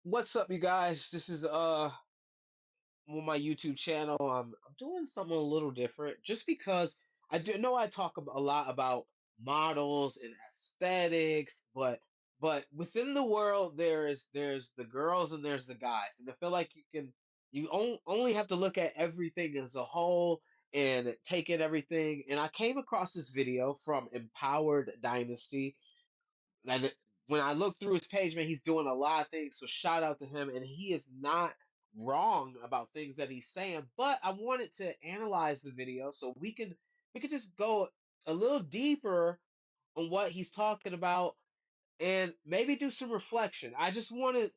What's up, you guys? This is on my YouTube channel. I'm doing something a little different, just because I do know I talk a lot about models and aesthetics, but within the world there's the girls and there's the guys, and I feel like only have to look at everything as a whole and take in everything. And I came across this video from Empowered Dynasty, and when I look through his page, man, he's doing a lot of things. So shout out to him, and he is not wrong about things that he's saying. But I wanted to analyze the video so we could just go a little deeper on what he's talking about and maybe do some reflection. I just I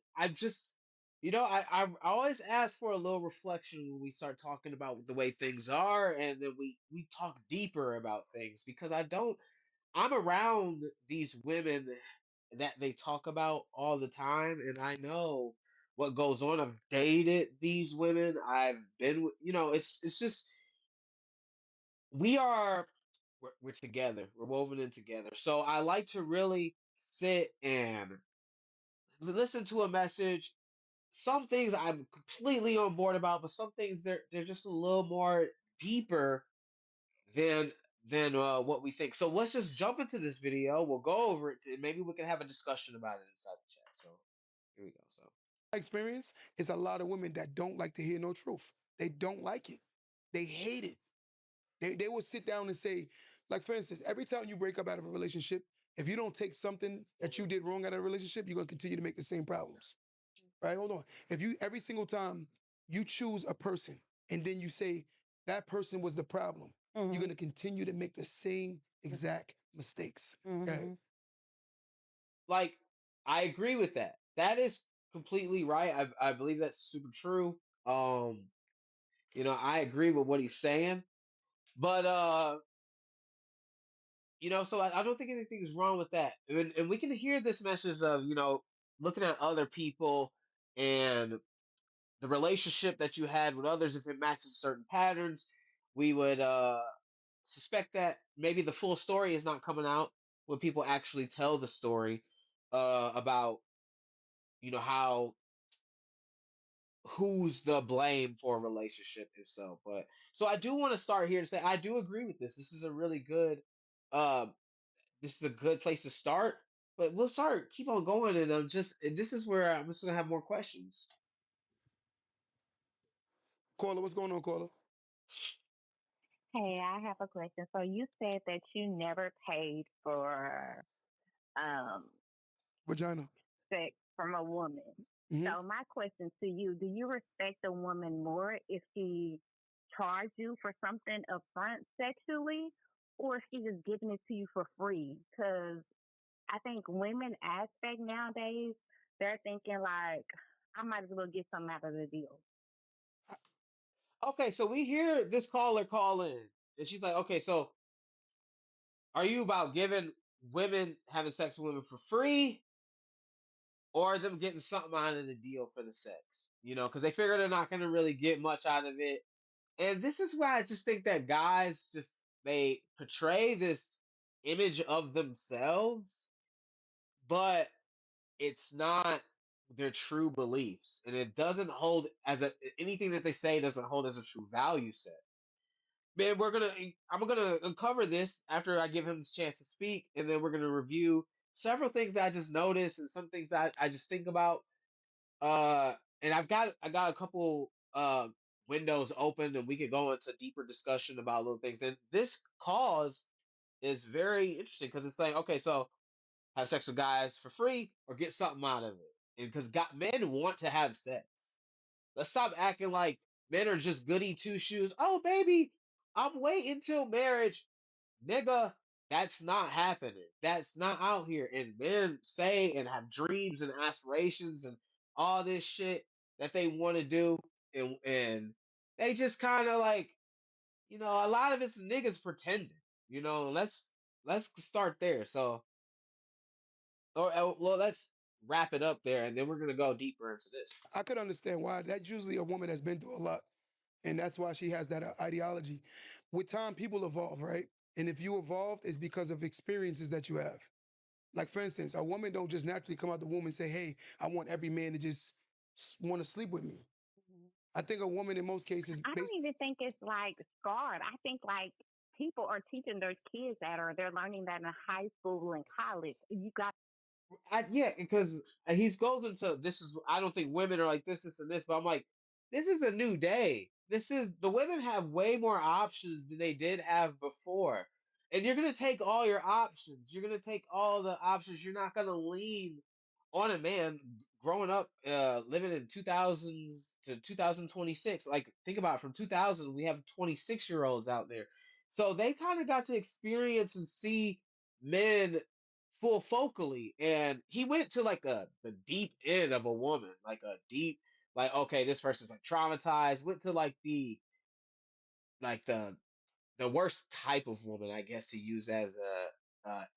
always ask for a little reflection when we start talking about the way things are, and then we talk deeper about things, because I'm around these women that they talk about all the time, and I know what goes on. I've dated these women. I've been, it's just we are we're together. We're woven in together. So I like to really sit and listen to a message. Some things I'm completely on board about, but some things they're just a little more deeper than what we think. So let's just jump into this video. We'll go over it, and maybe we can have a discussion about it inside the chat. So here we go. So Experience is a lot of women that don't like to hear no truth. They don't like it. They hate it. They will sit down and say, like for instance, every time you break up out of a relationship, if you don't take something that you did wrong out of a relationship, you're gonna continue to make the same problems. Right? Hold on. If you every single time you choose a person and then you say that person was the problem, you're gonna continue to make the same exact mistakes. Okay. like I agree with that. That is completely right. I believe that's super true. Um, I agree with what he's saying. But so I don't think anything is wrong with that. And we can hear this message of, looking at other people and the relationship that you had with others. If it matches certain patterns, we would suspect that maybe the full story is not coming out when people actually tell the story about, how who's the blame for a relationship, if so. But so I do want to start here and say I do agree with this. This is a really good um this is a good place to start. But we'll start, keep on going, and this is where I'm just gonna have more questions. Caller, what's going on, caller? Hey, I have a question. So you said that you never paid for um Vagina. sex from a woman. Hmm. So my question to you, do you respect a woman more if she charged you for something upfront sexually, or if she just giving it to you for free? Because I think women aspect nowadays, they're thinking like, I might as well get something out of the deal. Okay, so we hear this caller call in, and she's like, okay, so are you about giving women having sex with women for free, or them getting something out of the deal for the sex? Because they figure they're not going to really get much out of it. And this is why I just think that guys just they portray this image of themselves, but it's not their true beliefs, and it doesn't hold as anything that they say doesn't hold as a true value set. Man, I'm gonna uncover this after I give him this chance to speak, and then we're gonna review several things that I just noticed and some things that I just think about. And I got a couple windows open, and we could go into deeper discussion about little things. And this cause is very interesting because it's like, okay, so have sex with guys for free or get something out of it. And because men want to have sex. Let's stop acting like men are just goody two shoes. Oh, baby, I'm waiting till marriage. Nigga, that's not happening. That's not out here. And men say and have dreams and aspirations and all this shit that they want to do. And they just kind of like, a lot of it's niggas pretending. Let's start there. So, well, let's wrap it up there, and then we're gonna go deeper into this. I could understand why. That's usually a woman that's been through a lot. And that's why she has that ideology. With time, people evolve, right? And if you evolved, it's because of experiences that you have. Like for instance, a woman don't just naturally come out the womb and say, "Hey, I want every man to just want to sleep with me." Mhm. I think a woman in most cases, I don't even think it's like scarred. I think like people are teaching their kids that, or they're learning that in high school and college. You got Yeah, because he goes into this is I don't think women are like this and this, but I'm like, this is a new day. This is the women have way more options than they did have before. And you're gonna take all your options. You're gonna take all the options. You're not gonna lean on a man growing up living in 2000s to 2026. Like think about it, from 2000 we have 26-year-olds out there. So they kind of got to experience and see men full focally, and he went to like the deep end of a woman, like a deep, like okay, this person's like traumatized. Went to like the worst type of woman, I guess, to use as a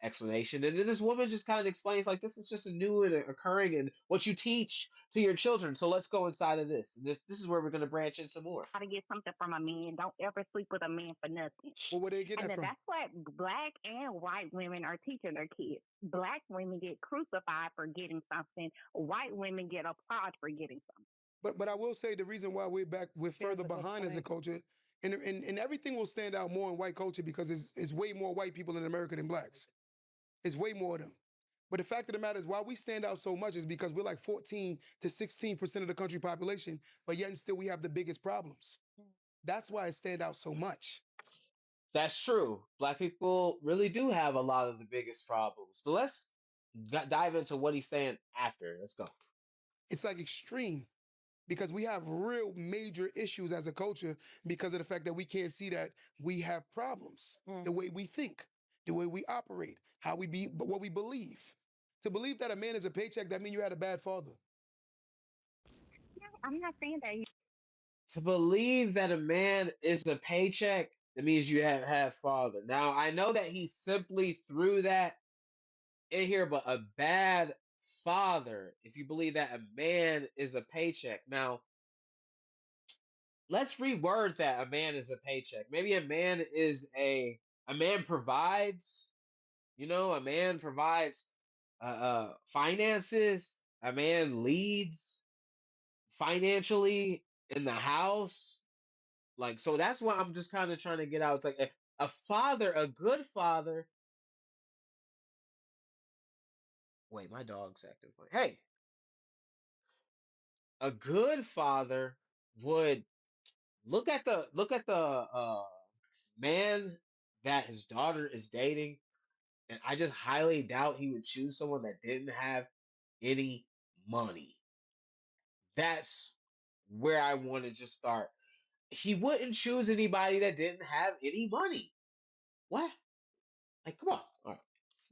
explanation. And then this woman just kind of explains like this is just a new and occurring, and what you teach to your children. So let's go inside of this, and this is where we're gonna branch in some more. to get something from a man. Don't ever sleep with a man for nothing. well, where they get And that from? that's what black and white women are teaching their kids. Black women get crucified for getting something. White women get applauded for getting something. But I will say the reason why we're That's further a good behind as a point. culture, and everything will stand out more in white culture because it's way more white people in America than blacks. It's way more of them. But the fact of the matter is, why we stand out so much is because we're like 14 to 16% of the country population, but yet and still we have the biggest problems. That's why it stand out so much. That's true. Black people really do have a lot of the biggest problems. But let's dive into what he's saying after. Let's go. It's like extreme because we have real major issues as a culture because of the fact that we can't see that we have problems. The way we think, the way we operate, how we be, what we believe. To believe that a man is a paycheck, that means you had a bad father. Yeah, I'm not saying that. To believe that a man is a paycheck, that means you have father. Now I know that he simply threw that in here, but a bad father. If you believe that a man is a paycheck, now let's reword that. A man is a paycheck. Maybe a man is a man provides. You know, a man provides finances. A man leads financially in the house. Like, so that's what I'm just kind of trying to get out. It's like a father, a good father. Wait, my dog's acting funny. Hey, a good father would look at the man that his daughter is dating, and I just highly doubt he would choose someone that didn't have any money. That's where I want to just start. He wouldn't choose anybody that didn't have any money. What? Like, come on. All right,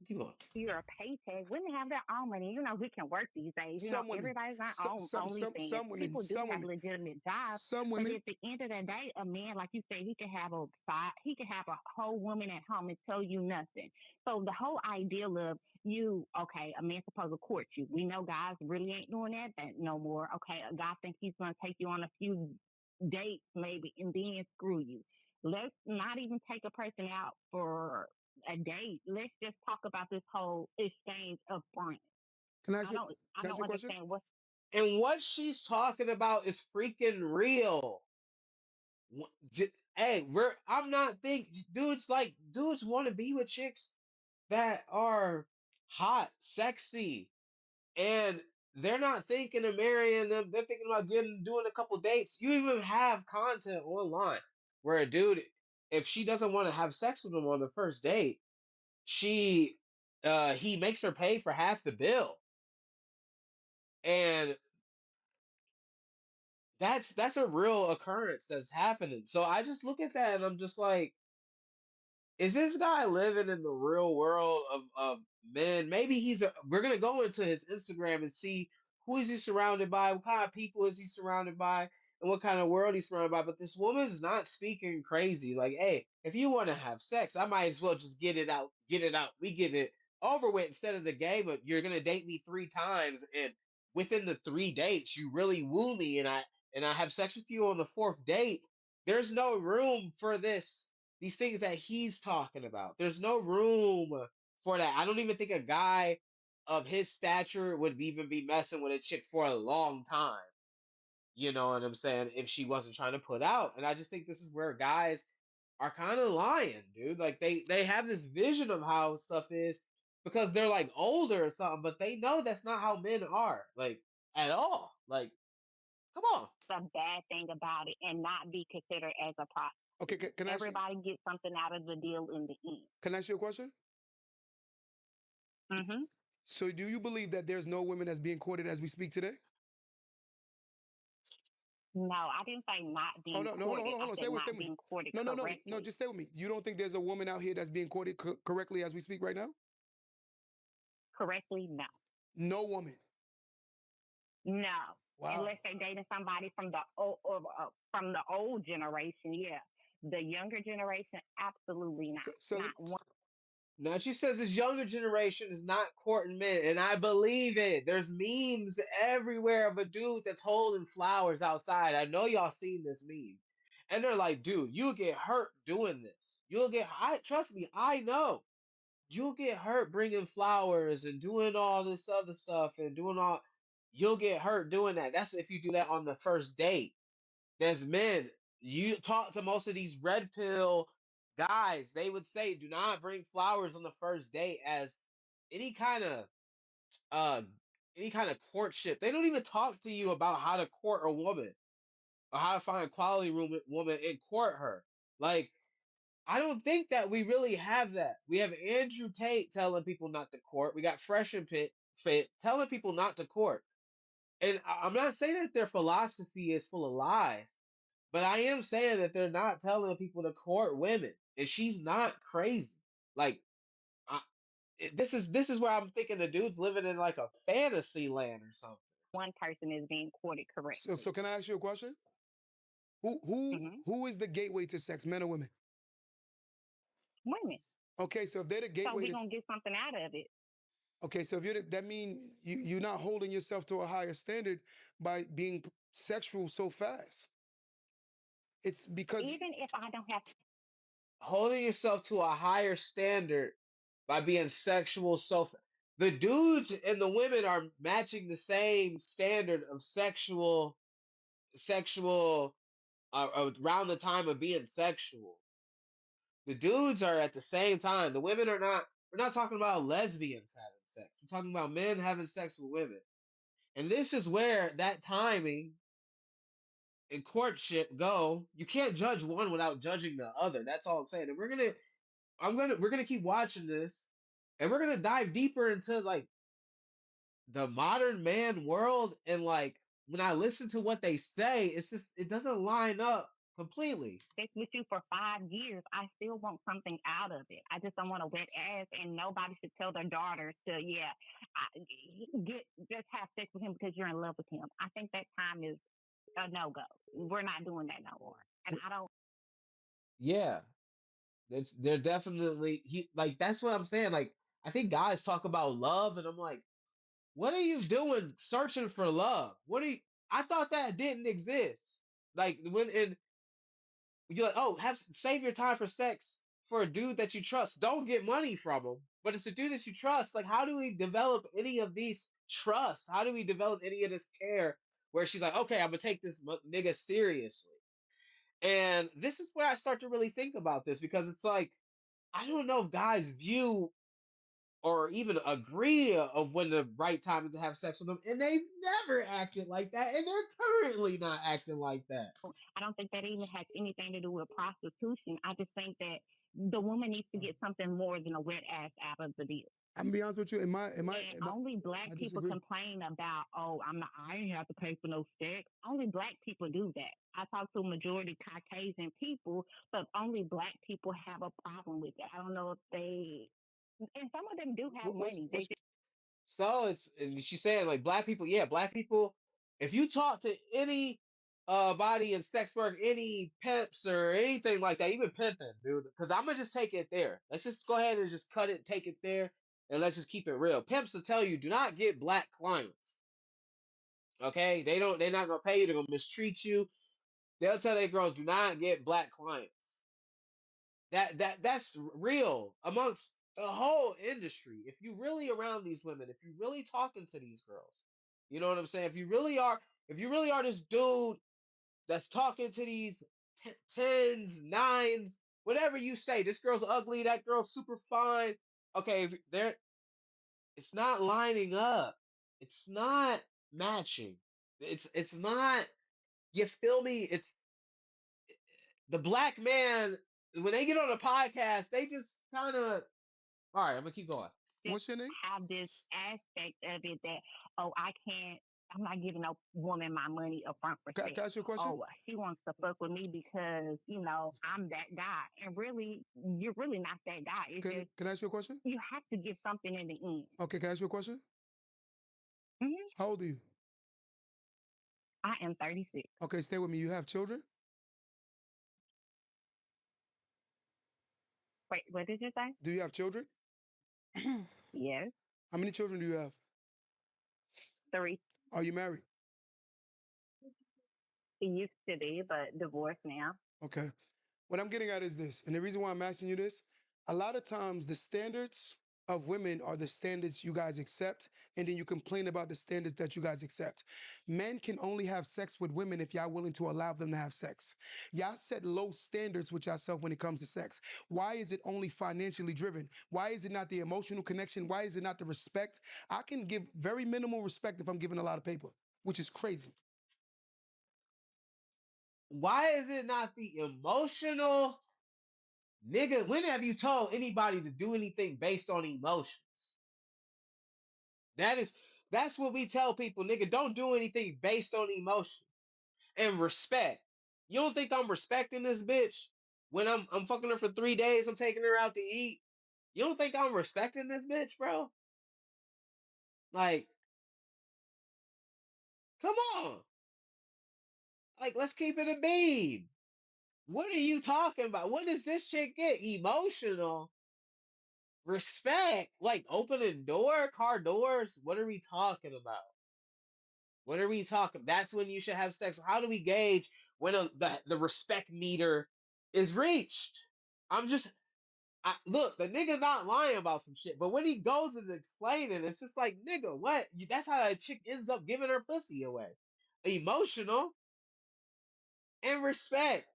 keep going. You're a paycheck. Women have their own money. You know, we can work these days. You know, Some women, everybody's not so, on OnlyFans. some women, People do some have women, legitimate jobs, some but women. at the end of the day, a man, like you said, he can have a side, he can have a whole woman at home and tell you nothing. So the whole ideal of you, okay, a man's supposed to court you. We know guys really ain't doing that no more. Okay, a guy thinks he's gonna take you on a few dates maybe and then screw you. Let's not even take a person out for a date. Let's just talk about this whole exchange of friends. Can I ask I you? don't I Can I ask don't you a question? understand what And what she's talking about is freaking real. Hey, I'm not think dudes want to be with chicks that are hot, sexy, and they're not thinking of marrying them. They're thinking about doing a couple dates. You even have content online where a dude, if she doesn't want to have sex with him on the first date, she he makes her pay for half the bill. And that's a real occurrence that's happening. So I just look at that and I'm just like, is this guy living in the real world of men? Maybe we're gonna go into his Instagram and see who is he surrounded by, what kind of people is he surrounded by, and what kind of world he's surrounded by. But this woman is not speaking crazy. Like, hey, if you want to have sex, I might as well just get it out, get it out. We get it over with instead of the game of you're gonna date me 3 times, and within the 3 dates, you really woo me, and I have sex with you on the fourth date. There's no room for these things that he's talking about. There's no room for that. I don't even think a guy of his stature would even be messing with a chick for a long time. You know what I'm saying? If she wasn't trying to put out. And I just think this is where guys are kind of lying, dude. Like they have this vision of how stuff is because they're like older or something, but they know that's not how men are, like at all. Like, come on. The bad thing about it and not be considered as a Okay, prostitute. can I ask you, Everybody gets something out of the deal in the end. can I ask you a question? Hmm. So do you believe that there's no women that's being courted as we speak today? No, I didn't say not Oh being no, no, courted. I stay said with not me. being courted No, no, no, no, correctly. just stay with me. You don't think there's a woman out here that's being courted correctly as we speak right now? Correctly, no. No woman. No. Wow. Unless they're dating somebody from the old generation, yeah. The younger generation, absolutely not. So Not one. Now she says this younger generation is not courting men, and I believe it. There's memes everywhere of a dude that's holding flowers outside. I know y'all seen this meme. And they're like, dude, you'll get hurt doing this. I trust me, I know. You'll get hurt bringing flowers and doing all this other stuff and doing all. You'll get hurt doing that. That's if you do that on the first date. There's men. You talk to most of these red pill guys, they would say, do not bring flowers on the first date as any kind of uh any kind of courtship. They don't even talk to you about how to court a woman or how to find a quality woman and court her. Like, I don't think that we really have that. We have Andrew Tate telling people not to court. We got Fresh and Fit telling people not to court. And I'm not saying that their philosophy is full of lies, but I am saying that they're not telling people to court women, and she's not crazy. Like, I, this is where I'm thinking the dude's living in like a fantasy land or something. One person is being courted correctly. So can I ask you a question? Who who Hmm. who is the gateway to sex, men or women? Women. Okay, so if they're the So gateway we're to going to get something out of it. okay, so if that mean you're not holding yourself to a higher standard by being sexual so fast. It's because Even if I don't have Holding yourself to a higher standard by being sexual the dudes and the women are matching the same standard of sexual around the time of being sexual. The dudes are at the same time. The women are not. We're not talking about lesbians having sex. We're talking about men having sex with women. And this is where that timing and courtship go. You can't judge one without judging the other. That's all I'm saying. And we're gonna keep watching this, and we're gonna dive deeper into like the modern man world. And like when I listen to what they say, it doesn't line up completely. sex with you for 5 years, I still want something out of it. I just don't want a wet ass, and nobody should tell their daughters to, just have sex with him because you're in love with him. I think that time is a no go. We're not doing that no more. And I don't. Yeah, they're definitely like that's what I'm saying. Like I think guys talk about love, and I'm like, what are you doing searching for love? What are you? I thought that didn't exist. Like when and you're like, oh, have save your time for sex for a dude that you trust. Don't get money from him, but it's a dude that you trust. Like, how do we develop any of these trusts? How do we develop any of this care? Where she's like, okay, I'm gonna take this nigga seriously. And this is where I start to really think about this because it's like I don't know if guys view or even agree of when the right time is to have sex with them, and they've never acted like that, and they're currently not acting like that. I don't think that even has anything to do with prostitution. I just think that the woman needs to get something more than a wet ass out of the deal. I'm gonna be honest with you. And only black I people disagree. complain about, oh, I ain't have to pay for no sex. Only black people do that. I talk to a majority Caucasian people, but only black people have a problem with that. I don't know if and some of them do have money. They just So it's and she's saying like black people, yeah, black people. If you talk to any body in sex work, any pimps or anything like that, even pimping, dude. Because I'm gonna just take it there. Let's just go ahead and just cut it, take it there, and let's just keep it real. Pimps will tell you, do not get black clients. Okay, they don't. They're not gonna pay you. They're gonna mistreat you. They'll tell their girls, do not get black clients. That's real amongst the whole industry, if you really around these women, if you really talking to these girls, you know what I'm saying? If you really are this dude that's talking to these tens, nines, whatever you say, this girl's ugly, that girl's super fine. Okay, if they're it's not lining up. It's not matching. It's not. You feel me? It's the black man when they get on a podcast, they just kind of. All right, I'm gonna keep going. What's your name? Have this aspect of it that, oh, I'm not giving a woman my money upfront for sex. Can I ask you a question? Oh, she wants to fuck with me because, I'm that guy. And really, you're really not that guy. It's just, Can I ask you a question? you have to give something in the end. Okay, can I ask you a question? Mm-hmm. How old are you? I am 36. Okay, stay with me. You have children? Wait, what did you say? Do you have children? Yes, How many children do you have? 3. Are you married? It used to be, but divorced now. Okay. What I'm getting at is this, and the reason why I'm asking you this, a lot of times the standards of women are the standards you guys accept, and then you complain about the standards that you guys accept. Men can only have sex with women if y'all willing to allow them to have sex. Y'all set low standards with yourself when it comes to sex. Why is it only financially driven? Why is it not the emotional connection? Why is it not the respect? I can give very minimal respect if I'm giving a lot of paper, which is crazy. Why is it not the emotional nigga? When have you told anybody to do anything based on emotions? That's what we tell people, nigga. Don't do anything based on emotion and respect. You don't think I'm respecting this bitch when I'm fucking her for 3 days? I'm taking her out to eat. You don't think I'm respecting this bitch, bro? Like, come on. Like, let's keep it a beam. What are you talking about? What does this chick get? Emotional respect, like opening car doors. What are we talking about? What are we talking? That's when you should have sex. How do we gauge when the respect meter is reached? I'm just look, the nigga not lying about some shit, but when he goes and explaining, it's just like, nigga, what? That's how a chick ends up giving her pussy away. Emotional and respect.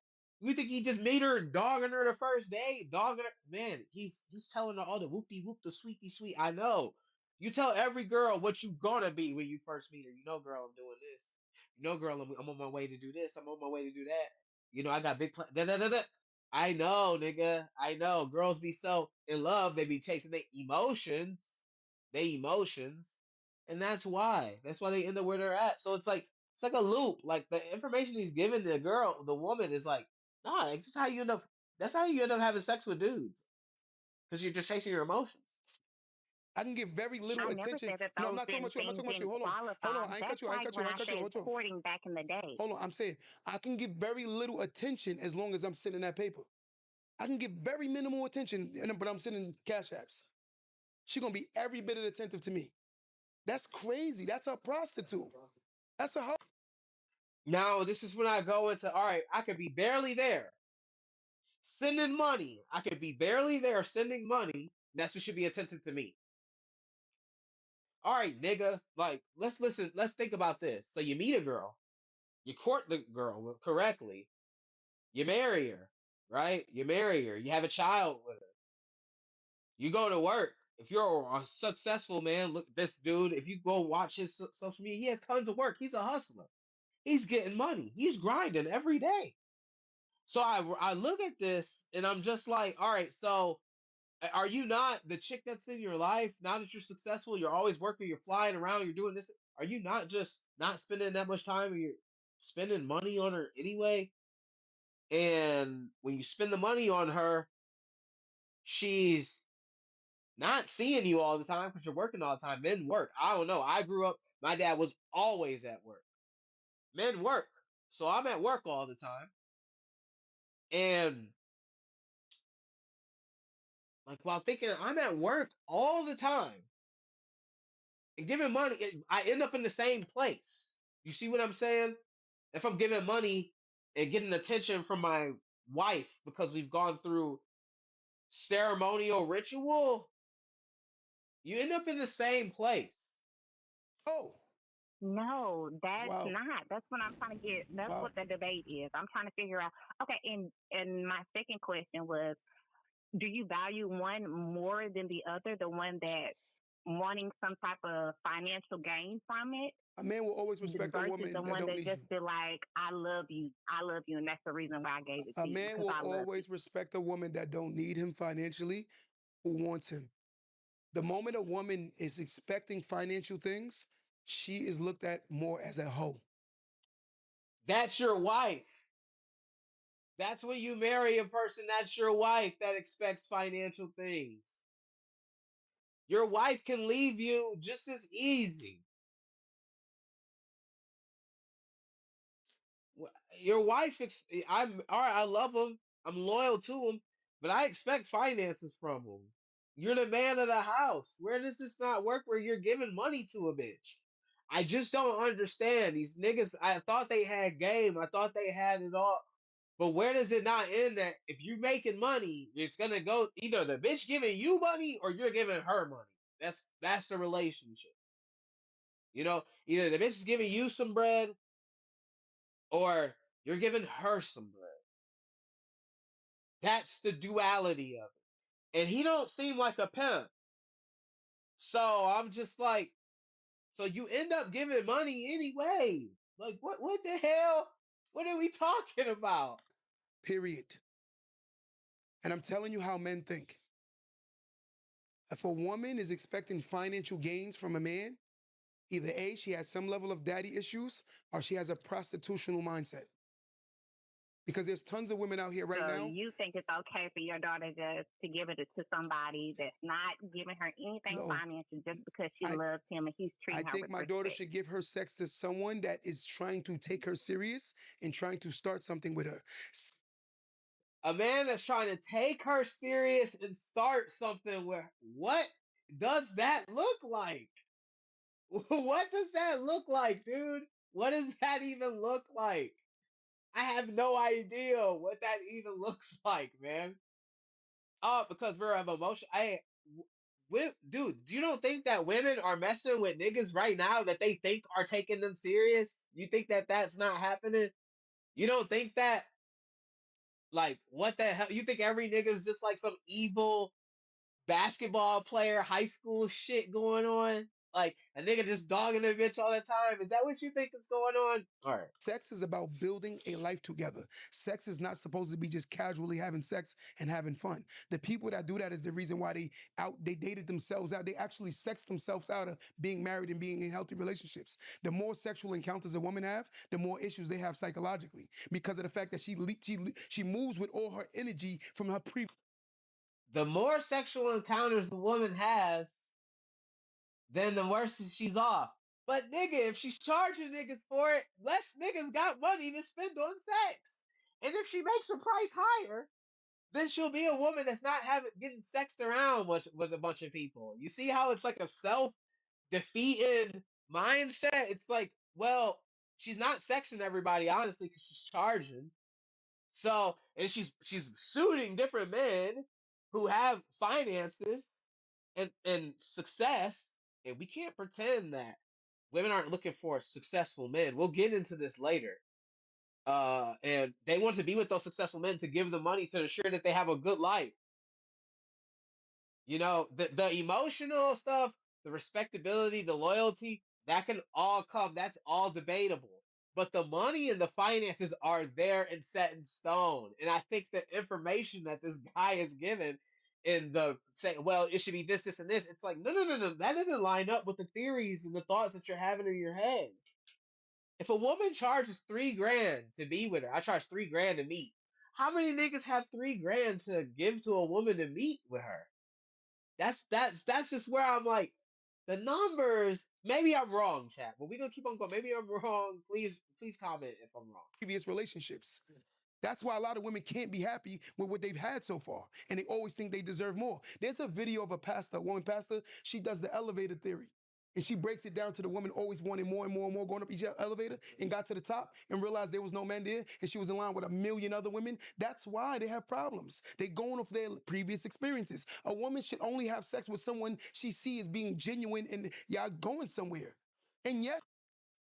You think he just made her and dogging her the first day? Dogging her? Man, he's telling her all the whoopty whoop, the sweetie sweet. I know. You tell every girl what you gonna be when you first meet her. You know, girl, I'm doing this. You know, girl, I'm on my way to do this. I'm on my way to do that. You know, I got big plans. Da, da, da, da. I know, nigga. I know. Girls be so in love, they be chasing their emotions. They emotions. And that's why. That's why they end up where they're at. So it's like a loop. Like the information he's giving the girl, the woman is like, nah, that's how you end up. That's how you end up having sex with dudes because you're just chasing your emotions. I can give very little I never attention. said that No, I'm those not talking about you. I'm not things talking about you. didn't Hold on. Hold qualify. on. I ain't cut That's you. I ain't like cut you. when I I ain't cut you. said Hold on. courting back in the day. Hold on. I'm saying I can give very little attention as long as I'm sending that paper. I can give very minimal attention, but I'm sending cash apps. She gonna be every bit of attentive to me. That's crazy. That's a prostitute. That's a hoe. Now this is when I go into all right. I could be barely there sending money. I could be barely there sending money. That's what should be attentive to me. All right, nigga. Like let's listen. Let's think about this. So you meet a girl, you court the girl correctly, you marry her, right? You marry her, you have a child with her. You go to work. If you're a successful man, look this dude. If you go watch his social media, he has tons of work. He's a hustler. He's getting money. He's grinding every day. So I look at this and I'm just like, all right. So are you not the chick that's in your life? Now that you're successful, you're always working. You're flying around. You're doing this. Are you not just not spending that much time? You're spending money on her anyway. And when you spend the money on her, she's not seeing you all the time because you're working all the time. Men work. I don't know. I grew up, my dad was always at work. Men work. So I'm at work all the time. And like while thinking I'm at work all the time and giving money, I end up in the same place. You see what I'm saying? If I'm giving money and getting attention from my wife because we've gone through ceremonial ritual, you end up in the same place. Oh, No, that's wow, not. That's what I'm trying to get. That's wow. what the debate is. I'm trying to figure out. Okay, and my second question was, do you value one more than the other? The one that wanting some type of financial gain from it A man will always respect a versus the woman that one don't that need just you. be like, I love you, and that's the reason why I gave it A to you man because will I love you. always respect a woman that don't need him financially, who wants him. The moment a woman is expecting financial things, she is looked at more as a hoe. That's your wife. That's when you marry a person that's your wife that expects financial things. Your wife can leave you just as easy. Your wife, I'm all right. I love him. I'm loyal to him, but I expect finances from him. You're the man of the house. Where does this not work? Where you're giving money to a bitch? I just don't understand these niggas. I thought they had game. I thought they had it all. But where does it not end that if you're making money, it's gonna go either the bitch giving you money or you're giving her money. That's the relationship. You know, either the bitch is giving you some bread or you're giving her some bread. That's the duality of it. And he don't seem like a pimp. So I'm just like, so you end up giving money anyway. Like what the hell? What are we talking about? Period. And I'm telling you how men think. If a woman is expecting financial gains from a man, either A, she has some level of daddy issues, or she has a prostitutional mindset. Because there's tons of women out here right So now. you think it's okay for your daughter just to give it to somebody that's not giving her anything No, financial just because she I, loves him and he's I treating her think with my daughter respect? should give her sex to someone that is trying to take her serious and trying to start something with her. A man that's trying to take her serious and start something with her. What does that look like? What does that look like, dude? What does that even look like? I have no idea what that even looks like, man. Oh, because we're of emotion. Dude, you don't think that women are messing with niggas right now that they think are taking them serious? You think that that's not happening? You don't think that? Like, what the hell? You think every nigga's just like some evil basketball player, high school shit going on? Like a nigga just dogging a bitch all the time. Is that what you think is going on? All right. Sex is about building a life together. Sex is not supposed to be just casually having sex and having fun. The people that do that is the reason why they dated themselves out. They actually sexed themselves out of being married and being in healthy relationships. The more sexual encounters a woman have, the more issues they have psychologically because of the fact that she moves with all her energy from her previous. The more sexual encounters the woman has, then the worse she's off. But nigga, if she's charging niggas for it, less niggas got money to spend on sex. And if she makes her price higher, then she'll be a woman that's not having getting sexed around with a bunch of people. You see how it's like a self defeated mindset? It's like, well, she's not sexing everybody honestly because she's charging. So, and she's suiting different men who have finances and success, and we can't pretend that women aren't looking for successful men. We'll get into this later. And they want to be with those successful men to give them money to ensure that they have a good life. You know, the emotional stuff, the respectability, the loyalty, that can all come. That's all debatable. But the money and the finances are there and set in stone. And I think the information that this guy is given in the say, well, it should be this, this, and this. It's like, no. That doesn't line up with the theories and the thoughts that you're having in your head. If a woman charges 3 grand to be with her, I charge 3 grand to meet. How many niggas have 3 grand to give to a woman to meet with her? That's just where I'm like, the numbers. Maybe I'm wrong, chat, but we're gonna keep on going. Maybe I'm wrong. Please comment if I'm wrong. Relationships. That's why a lot of women can't be happy with what they've had so far, and they always think they deserve more. There's a video of a pastor, a woman pastor. She does the elevator theory. And she breaks it down to the woman always wanting more and more and more, going up each elevator and got to the top and realized there was no man there and she was in line with a million other women. That's why they have problems. They're going off their previous experiences. A woman should only have sex with someone she sees as being genuine and y'all going somewhere. And yet,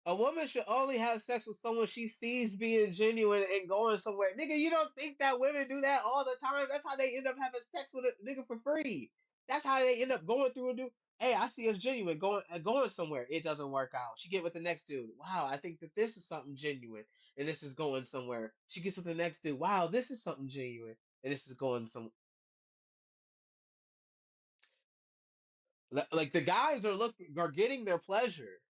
A woman should only have sex with someone she sees being genuine and going somewhere. Nigga, you don't think that women do that all the time? That's how they end up having sex with a nigga for free. That's how they end up going through and do. Hey, I see us genuine going somewhere. It doesn't work out. She get with the next dude. Wow, I think that this is something genuine and this is going somewhere. She gets with the next dude. Wow, this is something genuine and this is going some. Like the guys are getting their pleasure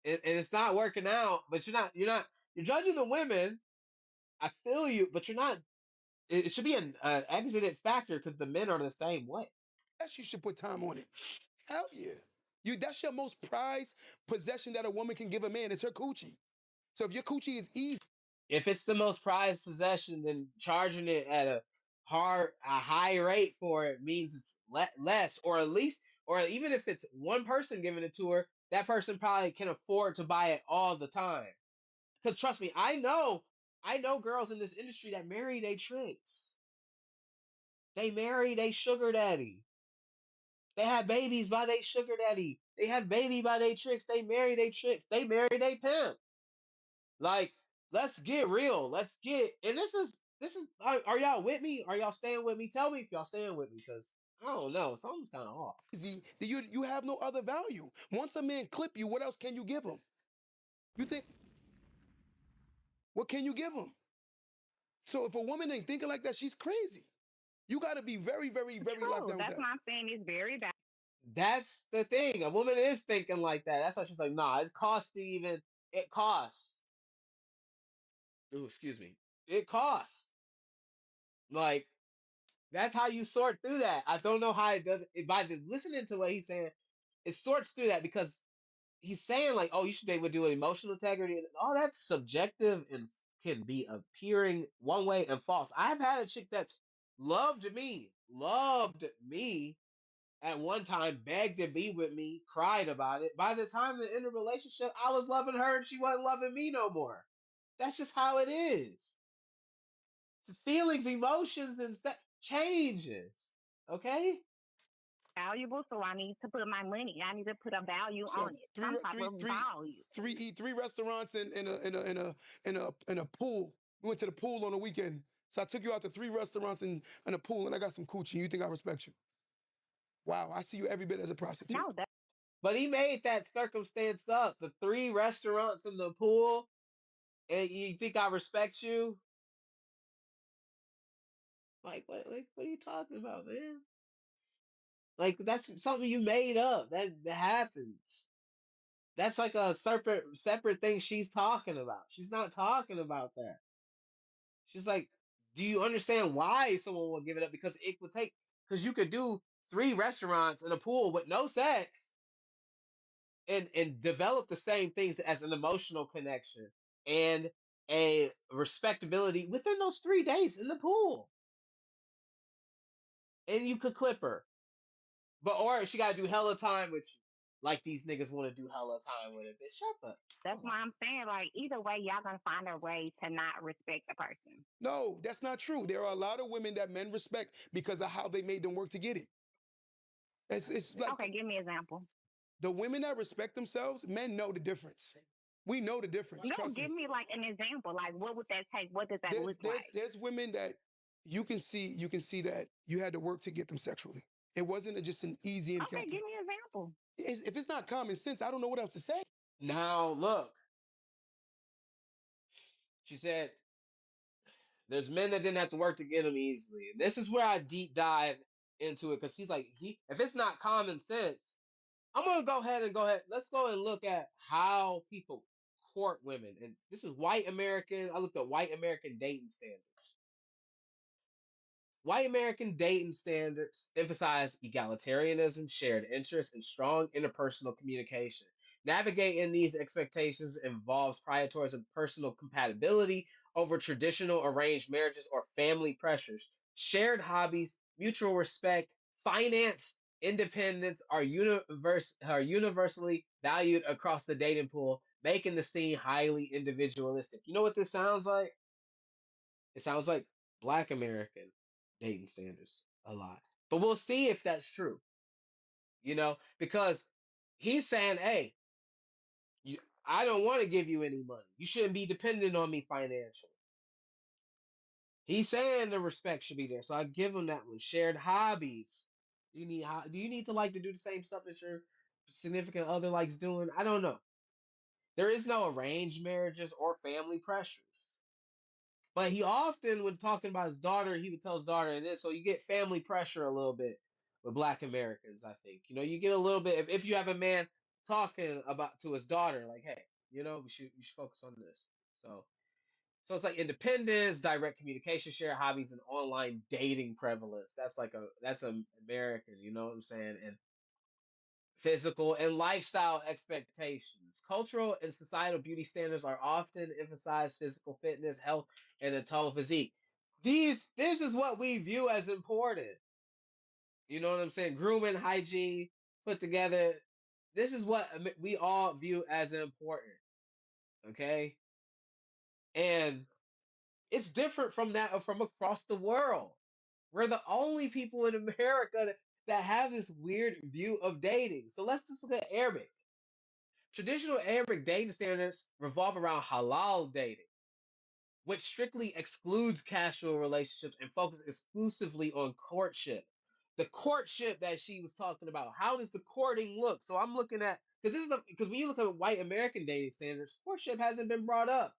and it's not working out. But you're judging the women. I feel you, but you're not. It should be an exited factor because the men are the same way. yes, you should put time on it. Hell yeah. That's your most prized possession that a woman can give a man is her coochie. So if your coochie is easy, If it's the most prized possession, then charging it at a high rate for it means it's less, or at least, or even if it's one person giving it to her, that person probably can afford to buy it all the time. Because trust me, I know girls in this industry that marry they tricks. They marry they sugar daddy. They have babies by they sugar daddy. They have baby by they tricks. They marry they tricks. They marry they pimp. Like, let's get real. Let's get. And this is. Are y'all with me? Are y'all staying with me? Tell me if y'all staying with me, because I don't know. Something's kind of off. then you have no other value. Once a man clip you, what else can you give him? You think what can you give him? So if a woman ain't thinking like that, she's crazy. You got to be very, very, very locked True. down with That's that. why I'm saying it's very bad. That's the thing. A woman is thinking like that. That's why she's like, nah, it costs to even. It costs. Ooh, excuse me. It costs. Like, that's how you sort through that. I don't know how it does it. By listening to what he's saying, it sorts through that because he's saying like, oh, you should be able to do emotional integrity, and all that's subjective and can be appearing one way and false. I've had a chick that loved me at one time, begged to be with me, cried about it. By the time we in a relationship, I was loving her and she wasn't loving me no more. That's just how it is. Feelings, emotions, and changes. Okay. Valuable, so I need to put my money. I need to put a value So on it, some type of value. eat three restaurants in a pool. We went to the pool on the weekend. So I took you out to three restaurants and a pool, and I got some coochie. You think I respect you? Wow, I see you every bit as a prostitute. No, that But he made that circumstance up. The three restaurants in the pool, and you think I respect you? Like what are you talking about, man? Like that's something you made up. That happens. That's like a separate thing she's talking about. She's not talking about that. She's like, do you understand why someone will give it up? Because it would take because you could do three restaurants and a pool with no sex and develop the same things as an emotional connection and a respectability within those 3 days in the pool. And you could clip her. But or she gotta do hella time with you. Like these niggas want to do hella time with it. Bitch, shut the that's why I'm saying, like, either way, y'all gonna find a way to not respect the person. No, that's not true. There are a lot of women that men respect because of how they made them work to get it. It's like Okay, give me an example. the women that respect themselves, men know the difference. We know the difference. No, Trust me. give me like an example. Like, what would that take? What does that There's look there's like? there's women that you can see that you had to work to get them sexually. It wasn't just an easy Okay, encounter. give me an example. If it's not common sense, I don't know what else to say. Now look, she said there's men that didn't have to work to get them easily. And this is where I deep dive into it because he's like, if it's not common sense, I'm gonna go ahead. Let's go and look at how people court women. And this is white American. I looked at white American dating standards. White American dating standards emphasize egalitarianism, shared interests, and strong interpersonal communication. Navigating these expectations involves prioritizing personal compatibility over traditional arranged marriages or family pressures, shared hobbies, mutual respect, finance, independence are universally valued across the dating pool, making the scene highly individualistic. You know what this sounds like? It sounds like Black American dating standards a lot. But we'll see if that's true. Because he's saying, hey, I don't want to give you any money. You shouldn't be dependent on me financially. He's saying the respect should be there, so I give him that one. Shared hobbies. Do you need to like to do the same stuff that your significant other likes doing? I don't know. There is no arranged marriages or family pressures. But he often, when talking about his daughter, he would tell his daughter this. So you get family pressure a little bit with Black Americans, I think. You get a little bit if you have a man talking about to his daughter, like, hey, we should focus on this. So it's like independence, direct communication, shared hobbies, and online dating prevalence. That's a American, you know what I'm saying? And physical and lifestyle expectations. Cultural and societal beauty standards are often emphasized physical fitness, health, and a tall physique. This is what we view as important. You know what I'm saying? Grooming, hygiene, put together. This is what we all view as important. Okay? And it's different from that from across the world. We're the only people in America that have this weird view of dating. So let's just look at Arabic. Traditional Arabic dating standards revolve around halal dating, which strictly excludes casual relationships and focuses exclusively on courtship. The courtship that she was talking about. How does the courting look? So I'm looking at because when you look at white American dating standards, courtship hasn't been brought up.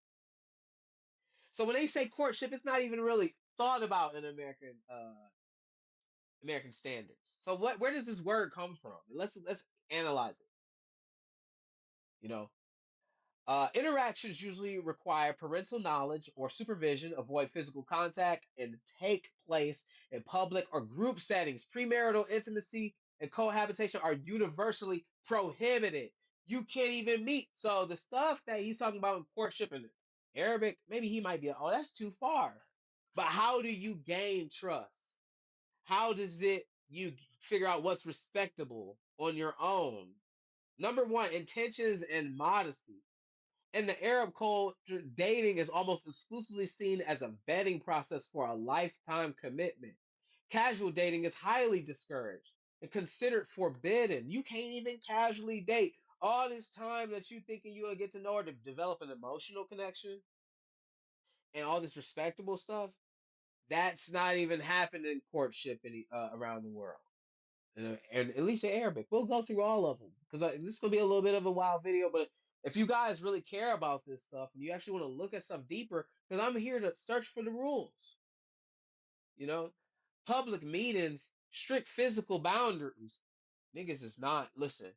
So when they say courtship, it's not even really thought about in American standards. So where does this word come from? Let's analyze it. You know, interactions usually require parental knowledge or supervision, avoid physical contact, and take place in public or group settings. Premarital intimacy and cohabitation are universally prohibited. You can't even meet. So the stuff that he's talking about in courtship in Arabic, maybe he might be, oh, that's too far. But how do you gain trust? How does you figure out what's respectable on your own? Number one, intentions and modesty. In the Arab culture, dating is almost exclusively seen as a vetting process for a lifetime commitment. Casual dating is highly discouraged and considered forbidden. You can't even casually date. All this time that you thinking you'll get to know her to develop an emotional connection and all this respectable stuff, that's not even happening in courtship around the world. And at least in Arabic. We'll go through all of them because this is gonna be a little bit of a wild video. But if you guys really care about this stuff and you actually want to look at stuff deeper, because I'm here to search for the rules. You know, public meetings, strict physical boundaries. Niggas is not. Listen.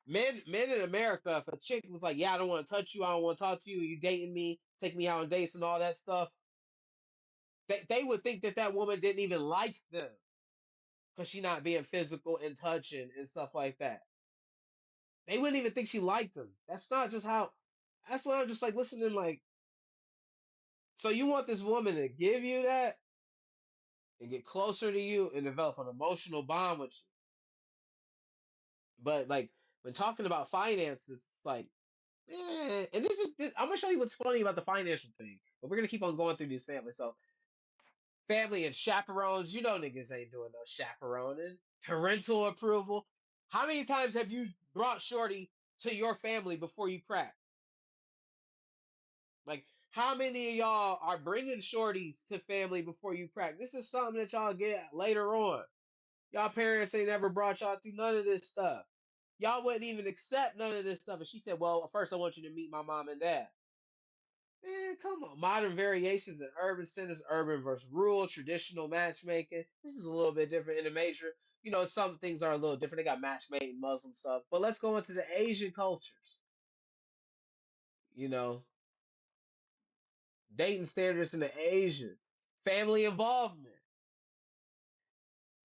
Men in America, if a chick was like, "Yeah, I don't want to touch you, I don't want to talk to you, you dating me, take me out on dates and all that stuff," they would think that woman didn't even like them because she not being physical and touching and stuff like that. They wouldn't even think she liked them. That's not just how. That's why I'm just like listening. Like, so you want this woman to give you that and get closer to you and develop an emotional bond with you, but like when talking about finances, it's like, and I'm gonna show you what's funny about the financial thing, but we're gonna keep on going through these families. So, family and chaperones, niggas ain't doing no chaperoning. Parental approval. How many times have you brought Shorty to your family before you crack? Like, how many of y'all are bringing shorties to family before you crack? This is something that y'all get later on. Y'all parents ain't never brought y'all through none of this stuff. Y'all wouldn't even accept none of this stuff. And she said, well, first I want you to meet my mom and dad. Man, come on. Modern variations in urban centers, urban versus rural, traditional matchmaking. This is a little bit different in the major. Some things are a little different. They got matchmaking, Muslim stuff. But let's go into the Asian cultures. You know, dating standards in the Asian, family involvement,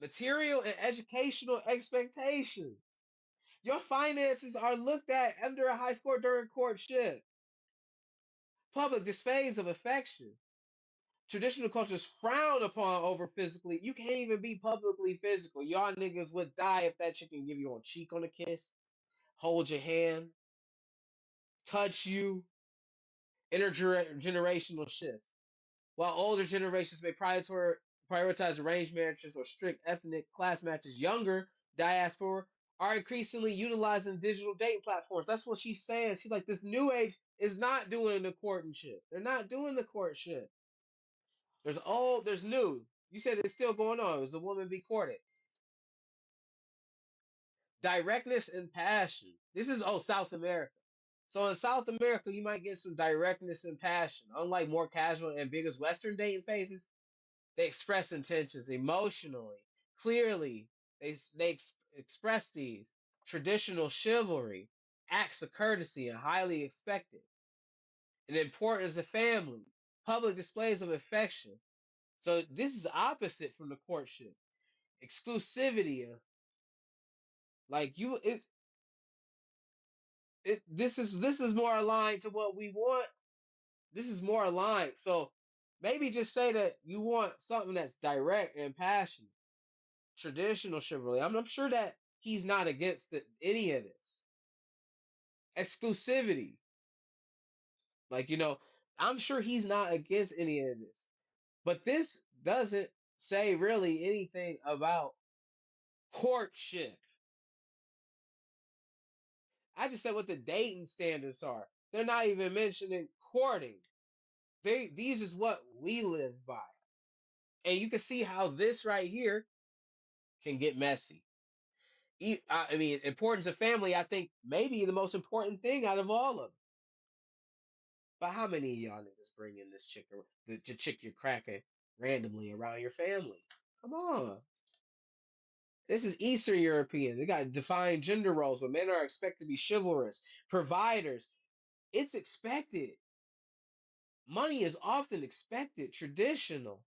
material and educational expectations. Your finances are looked at under a high score during courtship. Public displays of affection. Traditional cultures frown upon over physically. You can't even be publicly physical. Y'all niggas would die if that chick can give you a cheek on a kiss, hold your hand, touch you. Intergenerational shift. While older generations may prioritize arranged marriages or strict ethnic class matches, younger diaspora are increasingly utilizing digital dating platforms. That's what she's saying. She's like, this new age is not doing the courtship. They're not doing the courtship. There's old, there's new. You said it's still going on. Is the woman be courted? Directness and passion. This is South America. So in South America, you might get some directness and passion. Unlike more casual and ambiguous Western dating phases, they express intentions emotionally, clearly. They express these traditional chivalry, acts of courtesy, and highly expected. And the importance of family, public displays of affection. So this is opposite from the courtship. Exclusivity, like you, this is more aligned to what we want. This is more aligned. So maybe just say that you want something that's direct and passionate. Traditional chivalry. I'm sure that he's not against any of this. Exclusivity. Like, I'm sure he's not against any of this. But this doesn't say really anything about courtship. I just said what the dating standards are. They're not even mentioning courting. These is what we live by. And you can see how this right here can get messy. I mean, importance of family, I think maybe the most important thing out of all of them. But how many of y'all niggas bring in this chick, the chick you're cracking randomly around your family? Come on. This is Eastern European. They got defined gender roles where men are expected to be chivalrous, providers. It's expected. Money is often expected, traditional.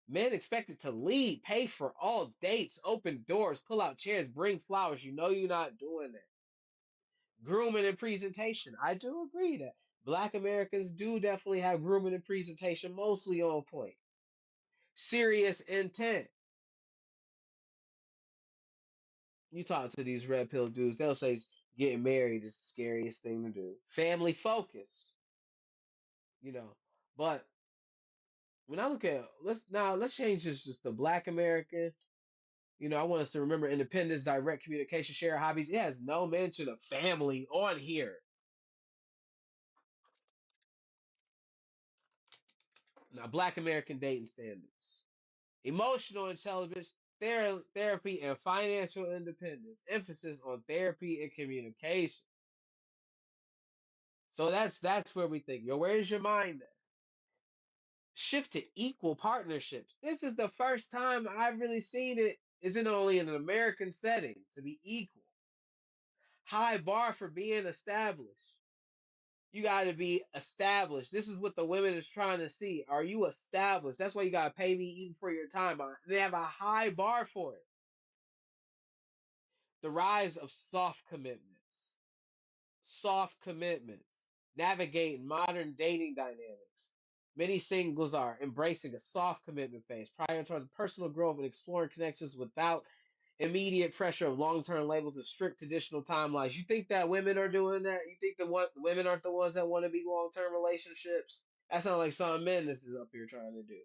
Men expected to lead, pay for all dates, open doors, pull out chairs, bring flowers. You know you're not doing that. Grooming and presentation. I do agree that Black Americans do definitely have grooming and presentation mostly on point. Serious intent. You talk to these red pill dudes, they'll say getting married is the scariest thing to do. Family focus. You know. But when I look at let's change this just to Black American. I want us to remember independence, direct communication, share hobbies. It has no mention of family on here. Now, Black American dating standards. Emotional intelligence, therapy, and financial independence. Emphasis on therapy and communication. So that's where we think, where's your mind at? Shift to equal partnerships. This is the first time I've really seen it. Isn't only in an American setting to be equal. High bar for being established. You got to be established. This is what the women is trying to see. Are you established? That's why you got to pay me even for your time. They have a high bar for it. The rise of soft commitments. Soft commitments. Navigating modern dating dynamics. Many singles are embracing a soft commitment phase, prioritizing personal growth and exploring connections without immediate pressure of long-term labels and strict traditional timelines. You think that women are doing that? You think women aren't the ones that want to be long-term relationships? That sounds like some men this is up here trying to do.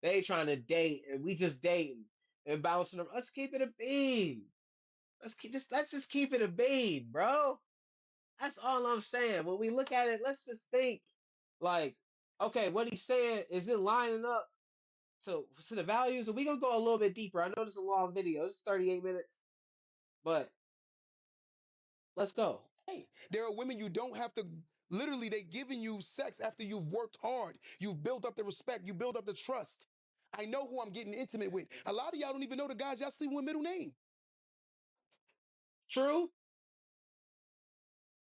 They trying to date and we just dating and bouncing them. Let's keep it a beam. Let's just keep it a beam, bro. That's all I'm saying. When we look at it, let's just think like, okay, what he's saying is it lining up to the values? And we gonna go a little bit deeper. I know this is a long video. It's 38 minutes, but let's go. Hey, there are women you don't have to. Literally, they giving you sex after you've worked hard. You've built up the respect. You build up the trust. I know who I'm getting intimate with. A lot of y'all don't even know the guys y'all sleep with middle name. True.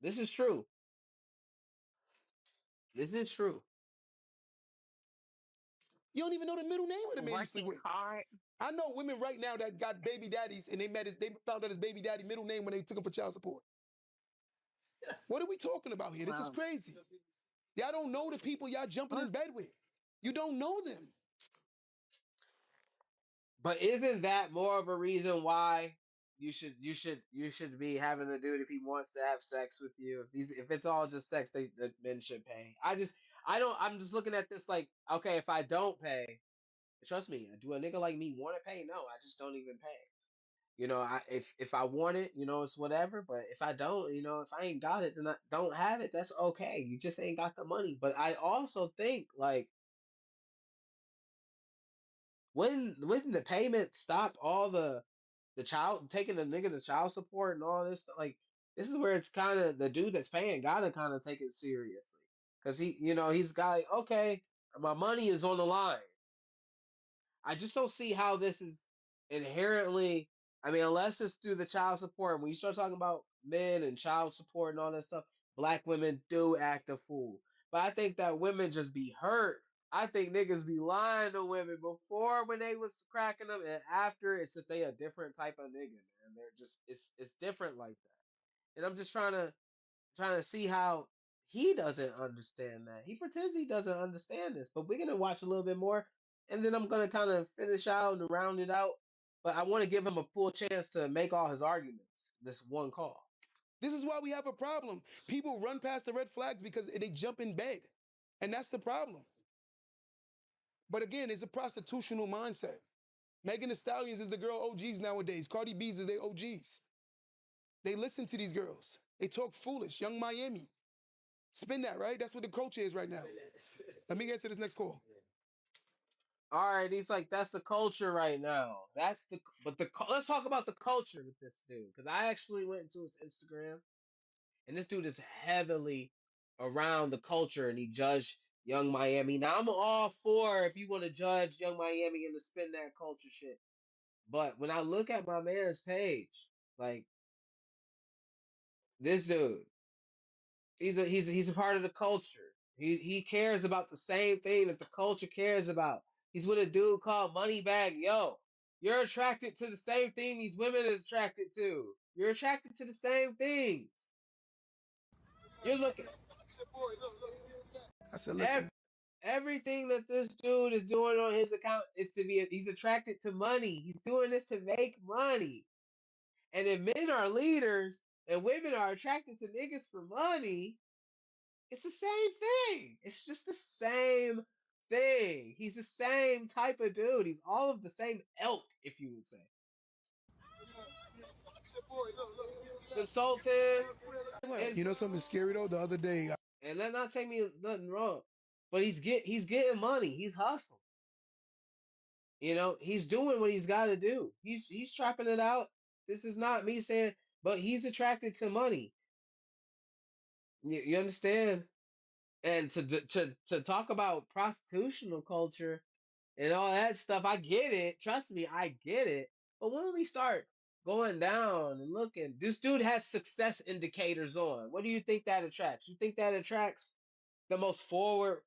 This is true. This is true. You don't even know the middle name of the man you sleep Working with. hard. I know women right now that got baby daddies and they found out his baby daddy middle name when they took him for child support. What are we talking about here? This is Well, crazy. Y'all don't know the people y'all jumping in bed with. You don't know them. But isn't that more of a reason why you should be having a dude if he wants to have sex with you? If it's all just sex, the men should pay. I'm just looking at this like, okay, if I don't pay, trust me, do a nigga like me want to pay? No, I just don't even pay. If I want it, it's whatever. But if I don't, if I ain't got it, then I don't have it. That's okay. You just ain't got the money. But I also think like when the payment stop all the child taking the nigga to child support and all this stuff, like this is where it's kind of the dude that's paying gotta kind of take it seriously because he's got like, okay, my money is on the line. I just don't see how this is inherently. I mean, unless it's through the child support. When you start talking about men and child support and all that stuff, black women do act a fool. But I think that women just be hurt. I think niggas be lying to women before when they was cracking them, and after it's just they a different type of nigga, man. They're just it's different like that. And I'm just trying to see how he doesn't understand that. He pretends he doesn't understand this, but we're gonna watch a little bit more, and then I'm gonna kind of finish out and round it out. But I want to give him a full chance to make all his arguments. This one call. This is why we have a problem. People run past the red flags because they jump in bed. And that's the problem. But again, it's a prostitutional mindset. Megan Thee Stallions is the girl OGs nowadays. Cardi B's is their OGs. They listen to these girls. They talk foolish. Young Miami. Spin that, right? That's what the culture is right now. Let me get to this next call. All right, he's like, that's the culture right now. Let's talk about the culture with this dude because I actually went into his Instagram, and this dude is heavily around the culture, and he judged Young Miami. Now I'm all for if you want to judge Young Miami and to spin that culture shit. But when I look at my man's page, like this dude, he's a part of the culture. He cares about the same thing that the culture cares about. He's with a dude called Moneybag Yo. You're attracted to the same thing these women are attracted to. You're attracted to the same things. You're looking I said, listen, ev- everything that this dude is doing on his account is he's attracted to money. He's doing this to make money. And if men are leaders and women are attracted to niggas for money, it's the same thing. It's just the same thing. He's the same type of dude. He's all of the same ilk, if you would say. Consultant, and you know something scary though? The other day, let not take me nothing wrong, but he's getting money. He's hustling. He's doing what he's got to do. He's trapping it out. This is not me saying, but he's attracted to money. You understand? And to talk about prostitutional culture and all that stuff, I get it. Trust me, I get it. But when we start going down and looking, this dude has success indicators on. What do you think that attracts? You think that attracts the most forward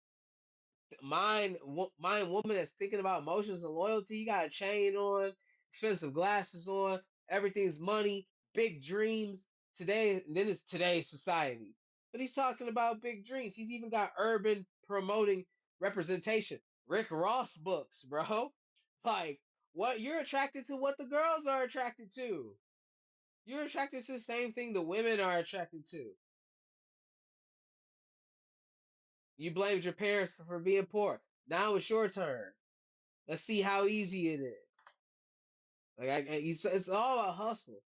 mind woman that's thinking about emotions and loyalty? You got a chain on, expensive glasses on, everything's money, big dreams. Today, and then it's today's society. But he's talking about big dreams. He's even got urban promoting representation. Rick Ross books, bro. Like, what you're attracted to what the girls are attracted to. You're attracted to the same thing the women are attracted to. You blamed your parents for being poor. Now it's your turn. Let's see how easy it is. It's all a hustle.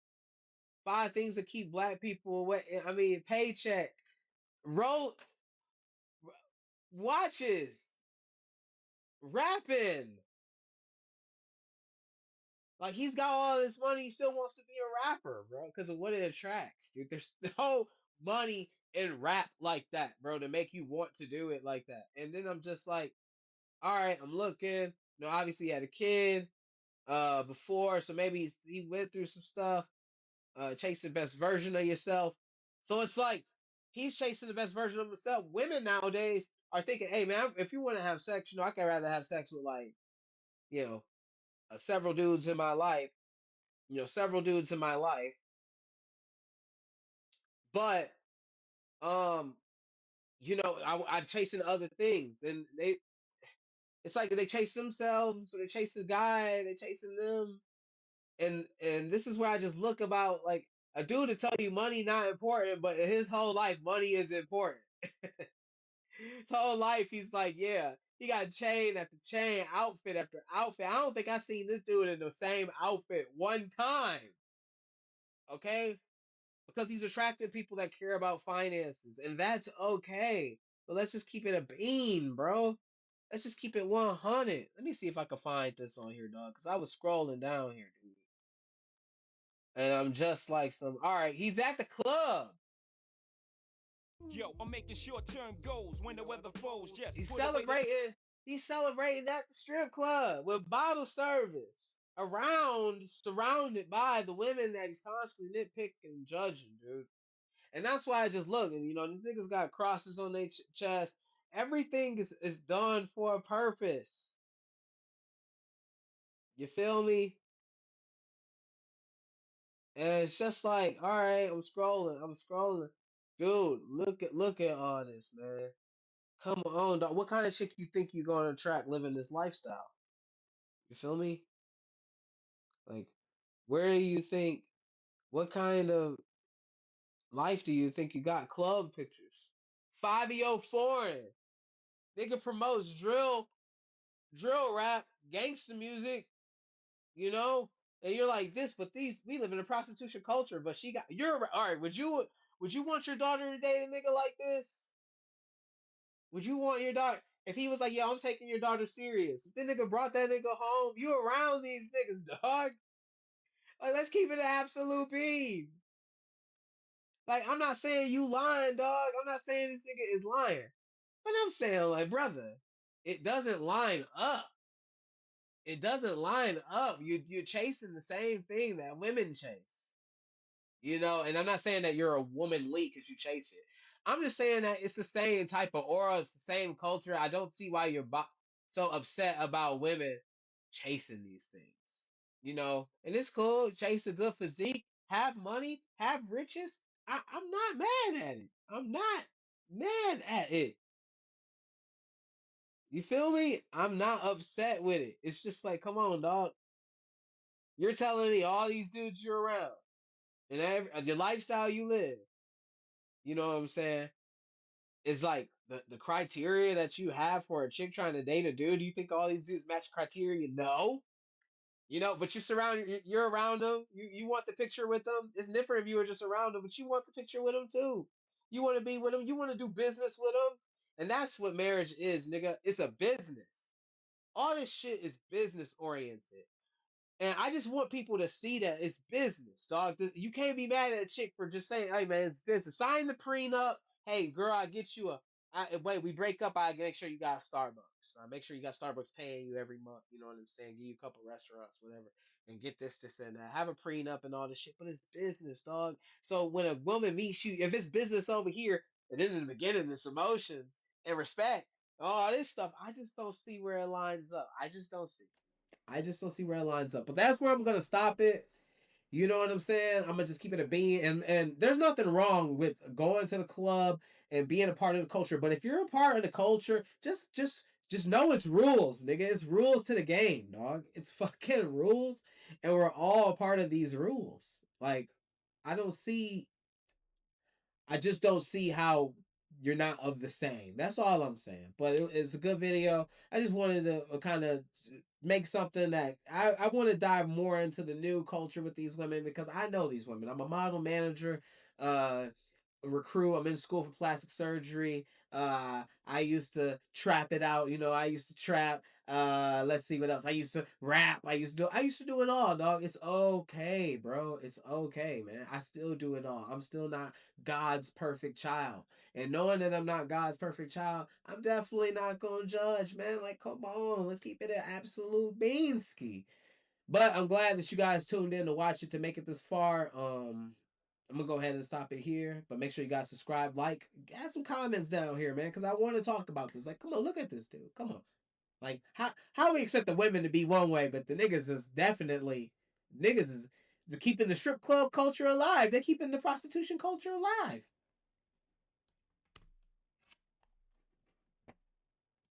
5 things that keep black people away. I mean, paycheck, roll, watches, rapping. Like he's got all this money, he still wants to be a rapper, bro, because of what it attracts, dude. There's no money in rap like that, bro, to make you want to do it like that. And then I'm just like, all right, I'm looking. Obviously he had a kid before, so maybe he went through some stuff. Chase the best version of yourself. So it's like he's chasing the best version of himself. Women nowadays are thinking, hey man, if you want to have sex, I can rather have sex with like, you know, several dudes in my life, several dudes in my life. But I'm chasing other things, and It's like they chase themselves, or they chase the guy, they chasing them, and this is where I just look about like a dude to tell you money not important, but in his whole life money is important. His whole life he's like, yeah, he got chain after chain, outfit after outfit. I don't think I seen this dude in the same outfit one time. Okay, because he's attracting people that care about finances, and that's okay. But let's just keep it a bean, bro. Let's just keep it 100. Let me see if I can find this on here, dog. Because I was scrolling down here, dude. And I'm just like some. All right, he's at the club. Yo, I'm making short-term goals when the weather falls. Just He's put away the celebrating. He's celebrating at the strip club with bottle service. Surrounded by the women that he's constantly nitpicking and judging, dude. And that's why I just look, and the niggas got crosses on their chest. Everything is done for a purpose. You feel me? And it's just like, all right, I'm scrolling. Dude, look at all this, man. Come on, dog. What kind of chick you think you're gonna attract living this lifestyle? You feel me? Like, where do you think? What kind of life do you think you got? Club pictures, 5-0 foreign. Nigga promotes drill rap, gangster music, you know, and you're like this, but we live in a prostitution culture. But you're all right. Would you want your daughter to date a nigga like this? Would you want your daughter if he was like, yo, I'm taking your daughter serious? If the nigga brought that nigga home, you around these niggas, dog. Like, let's keep it an absolute beam. Like, I'm not saying you lying, dog. I'm not saying this nigga is lying. But I'm saying, like, brother, it doesn't line up. It doesn't line up. You're chasing the same thing that women chase. And I'm not saying that you're a woman leak because you chase it. I'm just saying that it's the same type of aura, it's the same culture. I don't see why you're so upset about women chasing these things. And it's cool. Chase a good physique, have money, have riches. I'm not mad at it. I'm not mad at it. You feel me? I'm not upset with it. It's just like, come on, dog. You're telling me all these dudes you're around and your lifestyle you live, you know what I'm saying? Is like the criteria that you have for a chick trying to date a dude. Do you think all these dudes match criteria? No. But you're around them. You want the picture with them. It's different if you were just around them, but you want the picture with them too. You want to be with them. You want to do business with them. And that's what marriage is, nigga. It's a business. All this shit is business oriented. And I just want people to see that it's business, dog. You can't be mad at a chick for just saying, hey, man, it's business. Sign the prenup. Hey, girl, I get you wait, we break up, I make sure you got Starbucks. I make sure you got Starbucks paying you every month. You know what I'm saying? Give you a couple restaurants, whatever. And get this, and that. Have a prenup and all this shit. But it's business, dog. So when a woman meets you, if it's business over here, and then in the beginning, it's emotions and respect, all this stuff, I just don't see where it lines up. I just don't see. I just don't see where it lines up. But that's where I'm gonna stop it. You know what I'm saying? I'm gonna just keep it a bean. And there's nothing wrong with going to the club and being a part of the culture. But if you're a part of the culture, just know it's rules, nigga. It's rules to the game, dog. It's fucking rules, and we're all a part of these rules. Like, I don't see I just don't see how you're not of the same. That's all I'm saying. But it's a good video. I just wanted to kind of make something that I want to dive more into the new culture with these women because I know these women. I'm a model manager. Recruit. I'm in school for plastic surgery. I used to trap it out. I used to trap. Let's see what else. I used to rap. I used to do it all, dog. It's okay, bro. It's okay, man. I still do it all. I'm still not God's perfect child. And knowing that I'm not God's perfect child, I'm definitely not gonna judge, man. Like, come on, let's keep it an absolute beanski. But I'm glad that you guys tuned in to watch it to make it this far. I'm gonna go ahead and stop it here, but make sure you guys subscribe, like, add some comments down here, man, because I want to talk about this. Like, come on, look at this dude. Come on, like, how we expect the women to be one way, but the niggas is keeping the strip club culture alive. They're keeping the prostitution culture alive.